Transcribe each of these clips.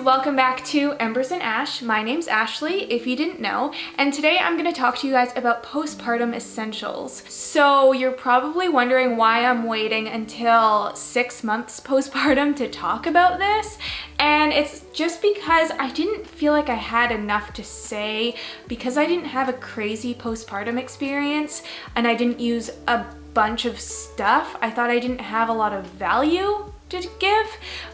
welcome back to Embers and Ash. My name's Ashley, if you didn't know, and today I'm going to talk to you guys about postpartum essentials. So you're probably wondering why I'm waiting until 6 months postpartum to talk about this, and it's just because I didn't feel like I had enough to say because I didn't have a crazy postpartum experience and I didn't use a bunch of stuff. I thought I didn't have a lot of value to give,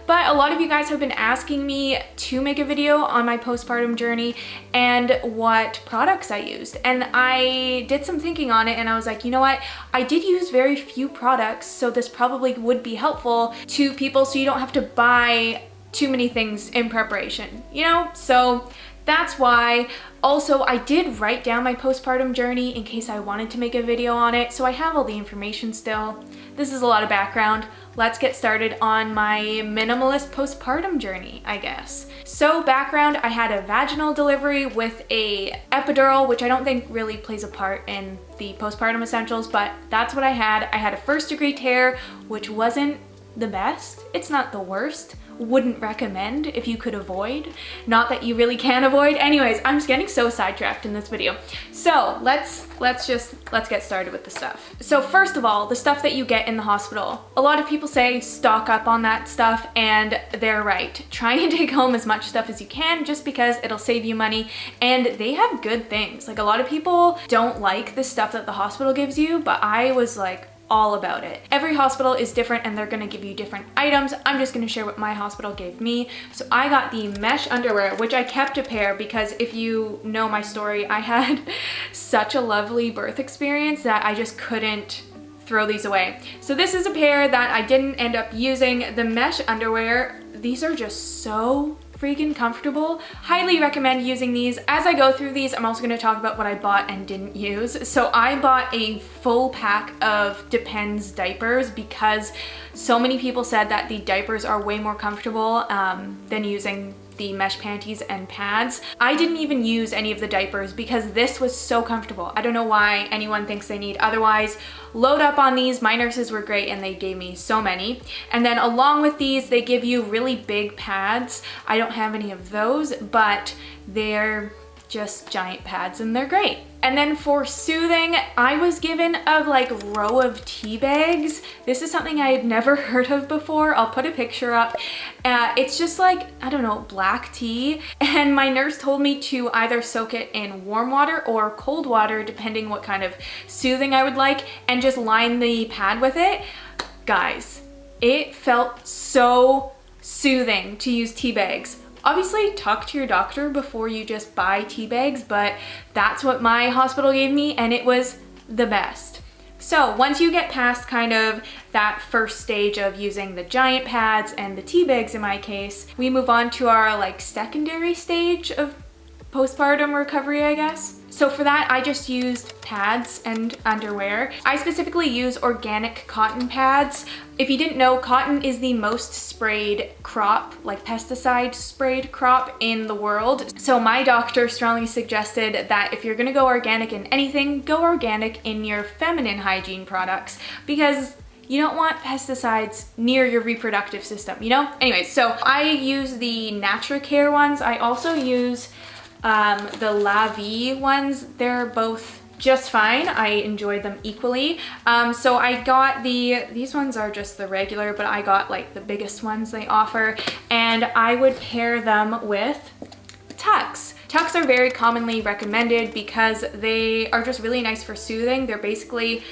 but a lot of you guys have been asking me to make a video on my postpartum journey and what products I used, and I did some thinking on it and I was like, you know what, I did use very few products, so this probably would be helpful to people so you don't have to buy too many things in preparation, you know? So that's why. Also, I did write down my postpartum journey in case I wanted to make a video on it, so I have all the information still. This is a lot of background. Let's get started on my minimalist postpartum journey, I guess. So background, I had a vaginal delivery with a epidural, which I don't think really plays a part in the postpartum essentials, but that's what I had. I had a 1st-degree tear, which wasn't the best. It's not the worst. Wouldn't recommend if you could avoid. Not that you really can avoid. Anyways, I'm just getting so sidetracked in this video. So let's get started with the stuff. So first of all, the stuff that you get in the hospital. A lot of people say stock up on that stuff, and they're right. Try and take home as much stuff as you can just because it'll save you money, and they have good things. Like, a lot of people don't like the stuff that the hospital gives you, but I was like all about it. Every hospital is different and they're gonna give you different items. I'm just gonna share what my hospital gave me. So I got the mesh underwear, which I kept a pair because if you know my story, I had such a lovely birth experience that I just couldn't throw these away. So this is a pair that I didn't end up using. The mesh underwear, these are just so freaking comfortable. Highly recommend using these. As I go through these, I'm also going to talk about what I bought and didn't use. So I bought a full pack of Depends diapers because so many people said that the diapers are way more comfortable than using the mesh panties and pads. I didn't even use any of the diapers because this was so comfortable. I don't know why anyone thinks they need otherwise. Load up on these. My nurses were great and they gave me so many. And then along with these, they give you really big pads. I don't have any of those, but they're just giant pads and they're great. And then for soothing, I was given a row of tea bags. This is something I had never heard of before. I'll put a picture up. It's just like, I don't know, black tea. And my nurse told me to either soak it in warm water or cold water, depending what kind of soothing I would like, and just line the pad with it. Guys, it felt so soothing to use tea bags. Obviously, talk to your doctor before you just buy tea bags, but that's what my hospital gave me and it was the best. So once you get past kind of that first stage of using the giant pads and the tea bags in my case, we move on to our secondary stage of postpartum recovery, I guess. So for that, I just used pads and underwear. I specifically use organic cotton pads. If you didn't know, cotton is the most sprayed crop, pesticide sprayed crop in the world. So my doctor strongly suggested that if you're gonna go organic in anything, go organic in your feminine hygiene products because you don't want pesticides near your reproductive system, you know? Anyways, so I use the NatraCare ones. I also use the La Vie ones. They're both just fine. I enjoyed them equally. So I got these ones are just the regular, but I got the biggest ones they offer, and I would pair them with tucks. Tucks are very commonly recommended because they are just really nice for soothing. They're basically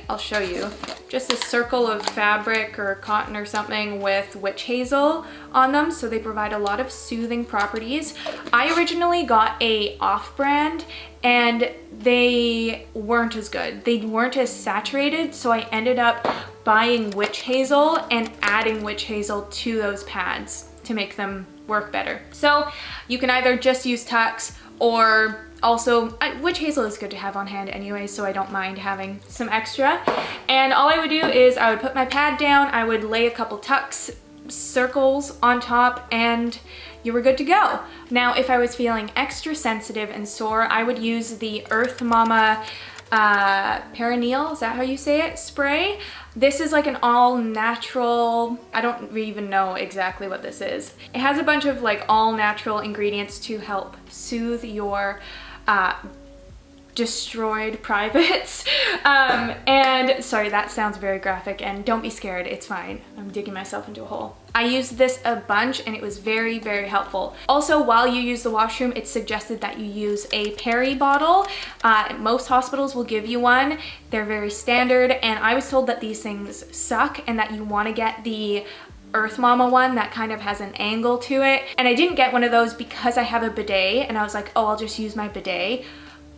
I'll show you, just a circle of fabric or cotton or something with witch hazel on them, so they provide a lot of soothing properties. I originally got a off-brand and they weren't as good. They weren't as saturated, so I ended up buying witch hazel and adding witch hazel to those pads to make them work better. So you can either just use tucks or also witch hazel is good to have on hand anyway, so I don't mind having some extra. And all I would do is I would put my pad down, I would lay a couple tucks circles on top, and you were good to go. Now if I was feeling extra sensitive and sore, I would use the Earth Mama perineal, is that how you say it, spray. This is like an all natural, I don't even know exactly what this is. It has a bunch of like all natural ingredients to help soothe your destroyed privates. And sorry, that sounds very graphic, and don't be scared, it's fine. I'm digging myself into a hole. I used this a bunch and it was very, very helpful. Also, while you use the washroom, it's suggested that you use a peri bottle. Most hospitals will give you one. They're very standard, and I was told that these things suck and that you want to get the Earth Mama one that kind of has an angle to it. And I didn't get one of those because I have a bidet, and I was like, oh, I'll just use my bidet.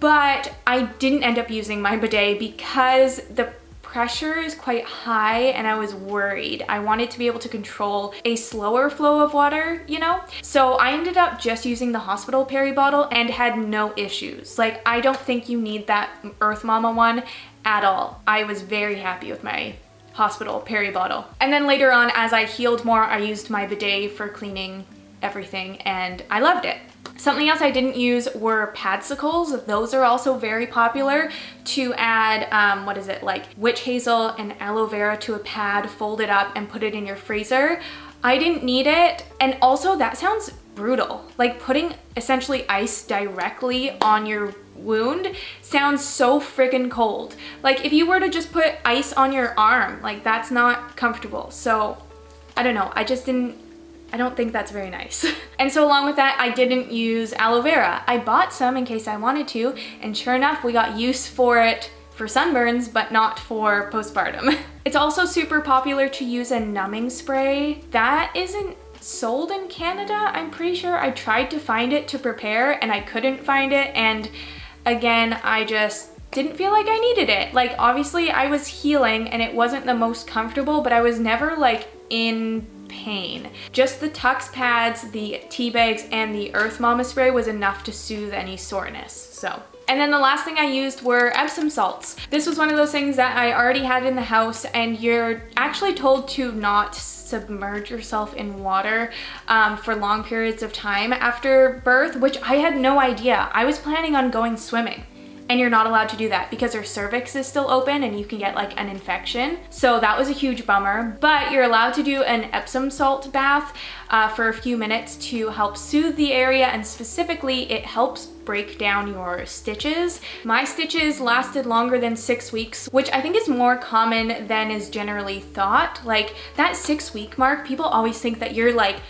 But I didn't end up using my bidet because the pressure is quite high and I was worried. I wanted to be able to control a slower flow of water, you know? So I ended up just using the hospital peri bottle and had no issues. Like, I don't think you need that Earth Mama one at all. I was very happy with my hospital peri bottle. And then later on, as I healed more, I used my bidet for cleaning everything and I loved it. Something else I didn't use were padsicles. Those are also very popular to add, what is it, like witch hazel and aloe vera to a pad, fold it up and put it in your freezer. I didn't need it. And also that sounds brutal. Like putting essentially ice directly on your wound sounds so friggin' cold. Like if you were to just put ice on your arm, like that's not comfortable. So I don't know, I don't think that's very nice. And so along with that, I didn't use aloe vera. I bought some in case I wanted to, and sure enough, we got use for it for sunburns, but not for postpartum. It's also super popular to use a numbing spray. That isn't sold in Canada, I'm pretty sure. I tried to find it to prepare and I couldn't find it, and again, I just didn't feel like I needed it. Like obviously I was healing and it wasn't the most comfortable, but I was never like in pain. Just the Tux pads, the tea bags, and the Earth Mama spray was enough to soothe any soreness. So. And then the last thing I used were Epsom salts. This was one of those things that I already had in the house, and you're actually told to not submerge yourself in water for long periods of time after birth, which I had no idea. I was planning on going swimming. And you're not allowed to do that because her cervix is still open and you can get like an infection. So that was a huge bummer, but you're allowed to do an Epsom salt bath for a few minutes to help soothe the area, and specifically it helps break down your stitches. My stitches lasted longer than 6 weeks, which I think is more common than is generally thought. Like that 6-week mark, people always think that you're like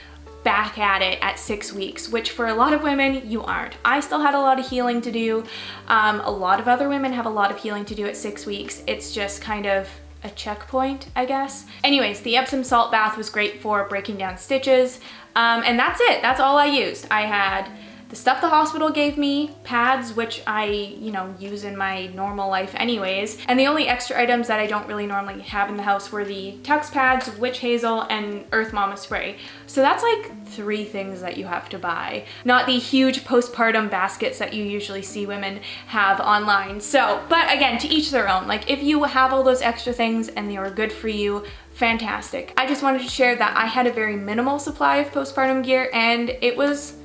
back at it at 6 weeks, which for a lot of women you aren't. I still had a lot of healing to do. A lot of other women have a lot of healing to do at 6 weeks. It's just kind of a checkpoint, I guess. Anyways, the Epsom salt bath was great for breaking down stitches. And that's it. That's all I used. I had the stuff the hospital gave me, pads, which I, you know, use in my normal life anyways. And the only extra items that I don't really normally have in the house were the Tux pads, witch hazel, and Earth Mama spray. So that's like 3 things that you have to buy, not the huge postpartum baskets that you usually see women have online. So, but again, to each their own. Like if you have all those extra things and they were good for you, fantastic. I just wanted to share that I had a very minimal supply of postpartum gear, and it was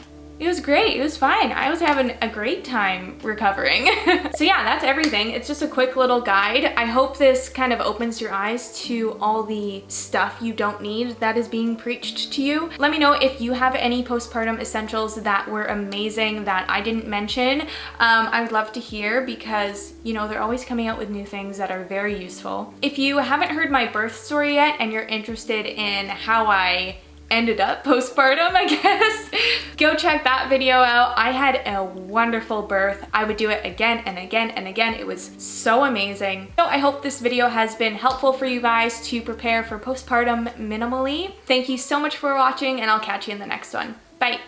great. It was fine. I was having a great time recovering. So yeah, that's everything. It's just a quick little guide. I hope this kind of opens your eyes to all the stuff you don't need that is being preached to you. Let me know if you have any postpartum essentials that were amazing that I didn't mention. I would love to hear because, you know, they're always coming out with new things that are very useful. If you haven't heard my birth story yet and you're interested in how I ended up postpartum, I guess, go check that video out. I had a wonderful birth. I would do it again and again and again. It was so amazing. So I hope this video has been helpful for you guys to prepare for postpartum minimally. Thank you so much for watching, and I'll catch you in the next one. Bye.